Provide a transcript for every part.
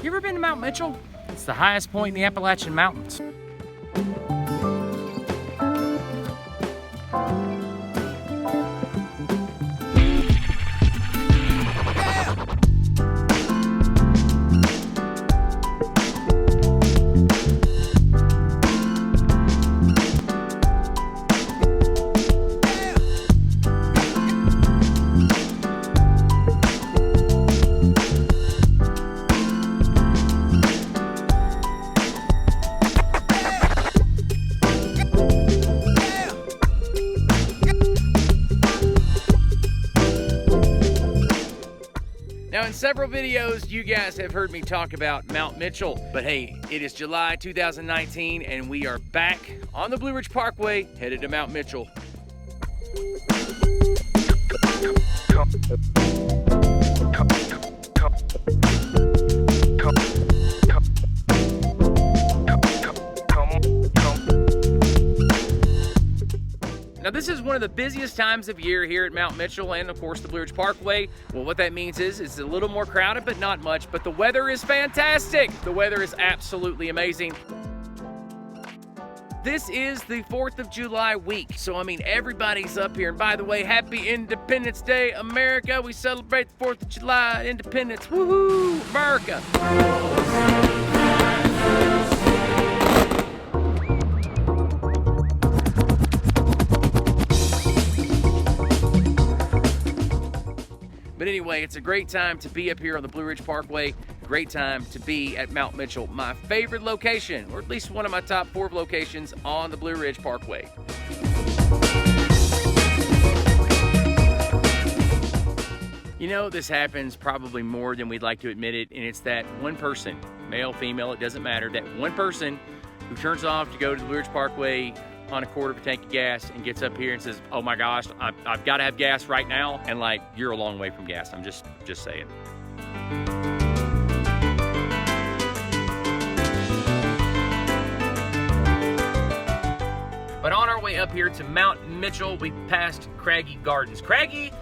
You ever been to Mount Mitchell? It's the highest point in the Appalachian Mountains. Now, in several videos, you guys have heard me talk about Mount Mitchell, but hey, it is July 2019, and we are back on the Blue Ridge Parkway, headed to Mount Mitchell. Now, this is one of the busiest times of year here at Mount Mitchell and, of course, the Blue Ridge Parkway. Well, what that means is it's a little more crowded, but not much. But the weather is fantastic. The weather is absolutely amazing. This is the 4th of July week. So, I mean, everybody's up here. And by the way, happy Independence Day, America. We celebrate the 4th of July, independence. Woohoo, America. But anyway, it's a great time to be up here on the Blue Ridge Parkway. Great time to be at Mount Mitchell, my favorite location, or at least one of my top 4 locations on the Blue Ridge Parkway. You know, this happens probably more than we'd like to admit it, and it's that one person, male, female, it doesn't matter, that one person who turns off to go to the Blue Ridge Parkway on a quarter of a tank of gas and gets up here and says, oh my gosh, I've got to have gas right now. And like, you're a long way from gas. I'm just saying. But on our way up here to Mount Mitchell, we passed Craggy Gardens. Craggy,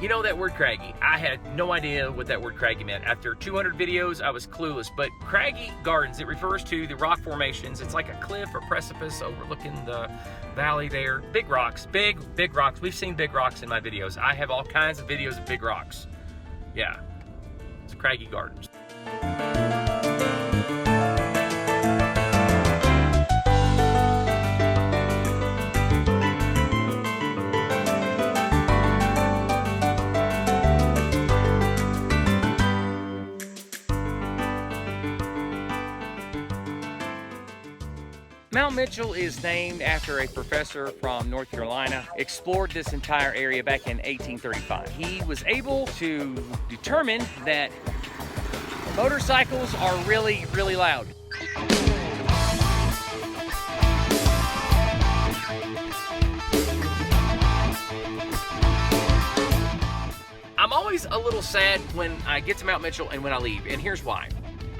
you know that word craggy. I had no idea what that word craggy meant. After 200 videos, I was clueless. But Craggy Gardens, it refers to the rock formations. It's like a cliff or precipice overlooking the valley there. Big rocks, big rocks. We've seen big rocks in my videos. I have all kinds of videos of big rocks. Yeah, it's Craggy Gardens. Mount Mitchell is named after a professor from North Carolina, explored this entire area back in 1835. He was able to determine that motorcycles are really, really loud. I'm always a little sad when I get to Mount Mitchell and when I leave, and here's why.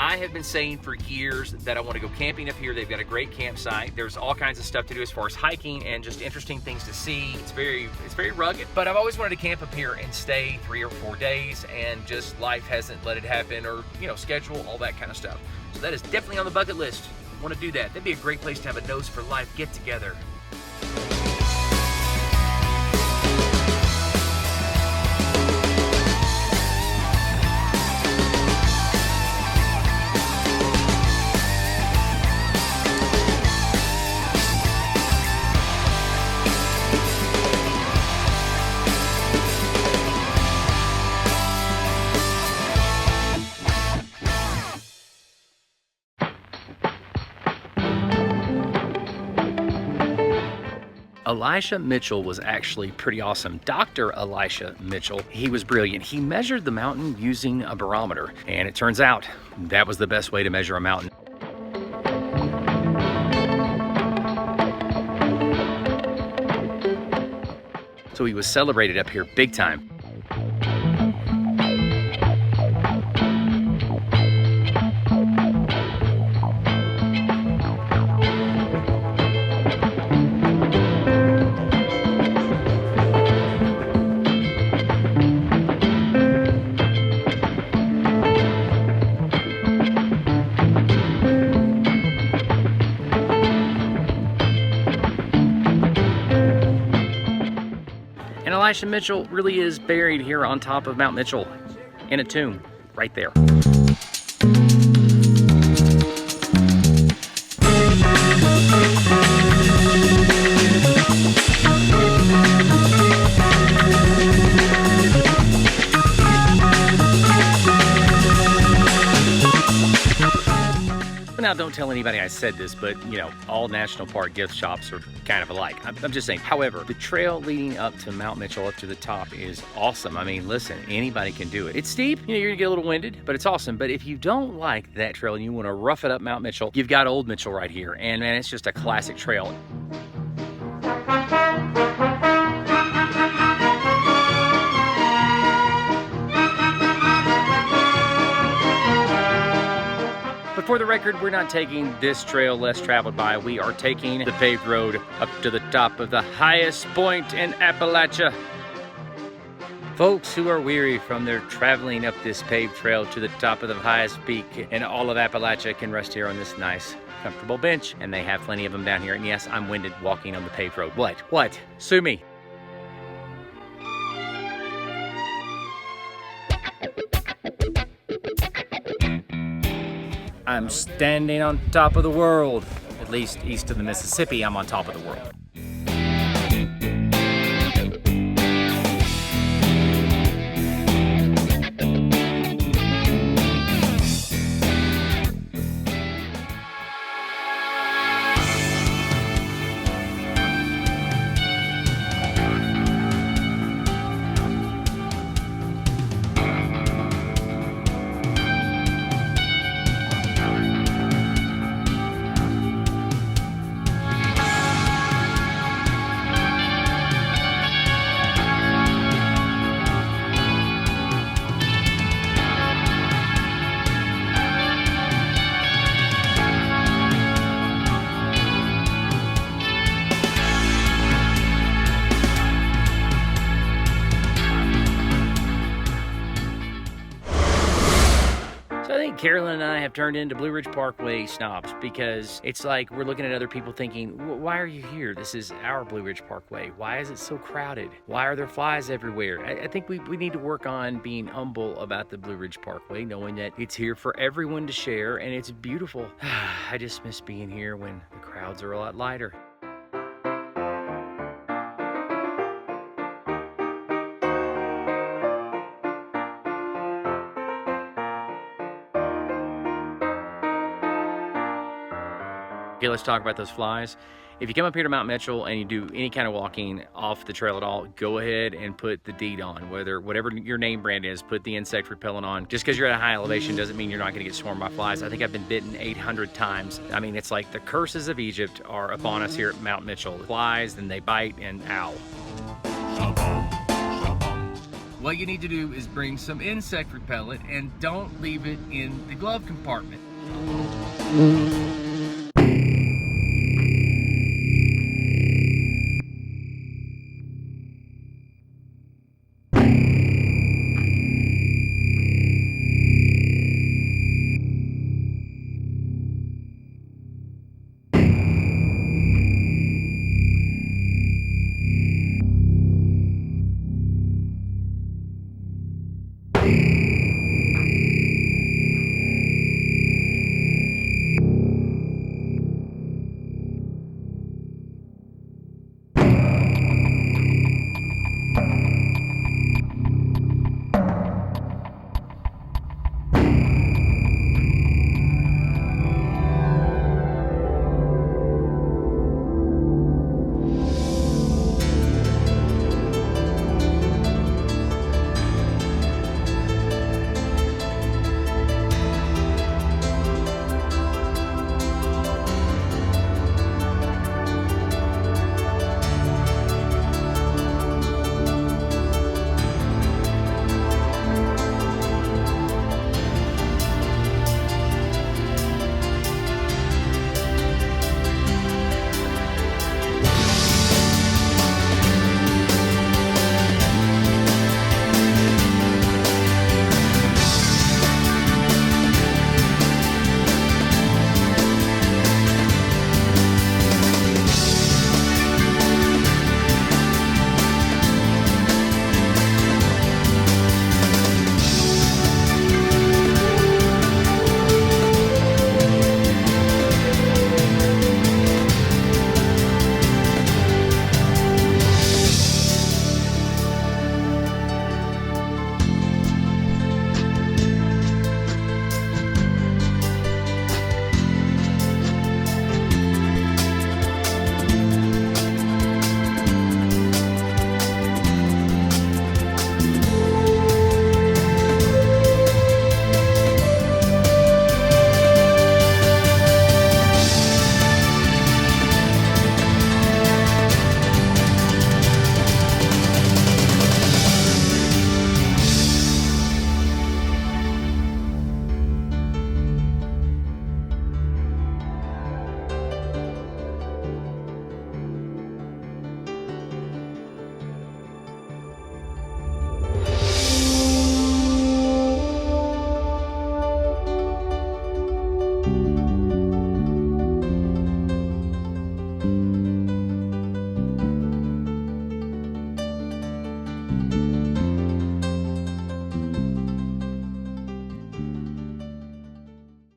I have been saying for years that I want to go camping up here. They've got a great campsite. There's all kinds of stuff to do as far as hiking and just interesting things to see. It's very rugged, but I've always wanted to camp up here and stay 3 or 4 days, and just life hasn't let it happen, or, you know, schedule, all that kind of stuff. So that is definitely on the bucket list. I want to do that. That'd be a great place to have a Nose for Life get together. Elisha Mitchell was actually pretty awesome. Dr. Elisha Mitchell, he was brilliant. He measured the mountain using a barometer, and it turns out that was the best way to measure a mountain. So he was celebrated up here big time. Elisha Mitchell really is buried here on top of Mount Mitchell in a tomb right there. Now, don't tell anybody I said this, but you know, all national park gift shops are kind of alike. I'm just saying. However, the trail leading up to Mount Mitchell, up to the top, is awesome. I mean, listen, anybody can do it. It's steep, you know, you're gonna get a little winded, but it's awesome. But if you don't like that trail and you want to rough it up Mount Mitchell, you've got Old Mitchell right here, and man, it's just a classic trail. But for the record, we're not taking this trail less traveled by. We are taking the paved road up to the top of the highest point in Appalachia. Folks who are weary from their traveling up this paved trail to the top of the highest peak in all of Appalachia can rest here on this nice, comfortable bench. And they have plenty of them down here. And yes, I'm winded walking on the paved road. What? Sue me. I'm standing on top of the world. At least east of the Mississippi, I'm on top of the world. Carolyn and I have turned into Blue Ridge Parkway snobs because it's like we're looking at other people thinking, why are you here? This is our Blue Ridge Parkway. Why is it so crowded? Why are there flies everywhere? I think we need to work on being humble about the Blue Ridge Parkway, knowing that it's here for everyone to share and it's beautiful. I just miss being here when the crowds are a lot lighter. Okay, let's talk about those flies. If you come up here to Mount Mitchell and you do any kind of walking off the trail at all, go ahead and put the deed on. Whatever your name brand is, put the insect repellent on. Just because you're at a high elevation doesn't mean you're not gonna get swarmed by flies. I think I've been bitten 800 times. I mean, it's like the curses of Egypt are upon us here at Mount Mitchell. Flies, then they bite, and ow. What you need to do is bring some insect repellent and don't leave it in the glove compartment.